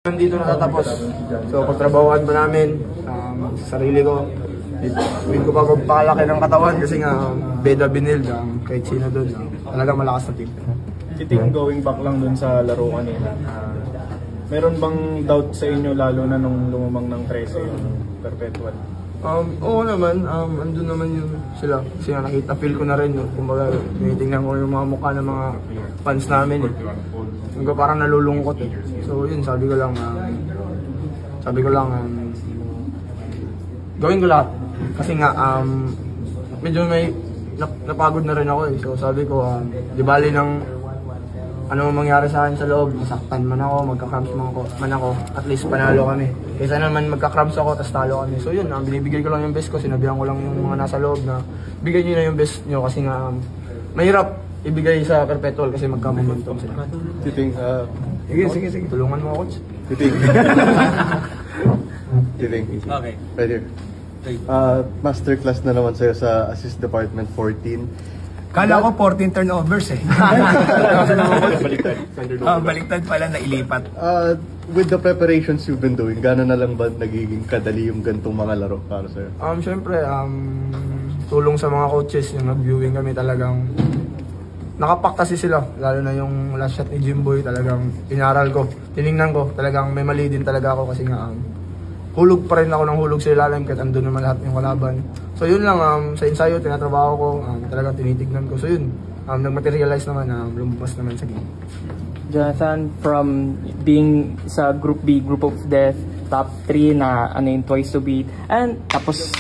Dito natatapos. So pagtrabahuan pa namin sa sarili ko. Hindi ko pa magpakalaki ng katawan kasi nga beda binil kahit sino doon. Talagang malakas na team. Titing, going back lang doon sa laro kanina. Meron bang doubt sa inyo lalo na nung lumamang ng 13 yung Perpetual? Oo naman, andun naman yung sila. Kasi nakita, feel ko na rin yun. Kumbaga, tinitingnan ko yung mga mukha ng mga fans namin eh. Kumbaga parang nalulungkot eh. So yun, sabi ko lang, gawin ko lahat. Kasi nga, medyo may napagod na rin ako eh. So sabi ko, di bali ng ano mangyari sa akin sa loob, masaktan man ako, magka-cramps man ako, at least panalo kami. Kaysa naman magka-cramps ako, tas talo kami. So yun, binibigay ko lang yung best ko, sinabihan ko lang yung mga nasa loob na bigay nyo na yung best nyo kasi nga mahirap ibigay sa Perpetual kasi magka-momentum sila. Titing, sige, tulungan mo ako, coach. Titing. Titing. Okay. Right here. Masterclass na naman sa'yo sa Assist Department 14. Kala ko 14 turnovers eh. Baliktad pala, nailipat. With the preparations you've been doing, gano'n na lang ba nagiging kadali yung gantong mga laro para sa'yo? Siyempre, tulong sa mga coaches, yung nag-viewing kami talagang nakapak kasi sila, lalo na yung last shot ni Jimboy, talagang inaral ko, tinignan ko, talagang may mali din talaga ako kasi nga hulog pa rin ako ng hulog sa ilalim kahit andun naman lahat yung kalaban. So yun lang, sa ensayo, tinatrabaho ko, talagang tinitignan ko. So yun, nag-materialize naman, lumabas naman sa game. Jonathan, from being sa Group B, Group of Death, top 3 na ano yung twice to beat, and tapos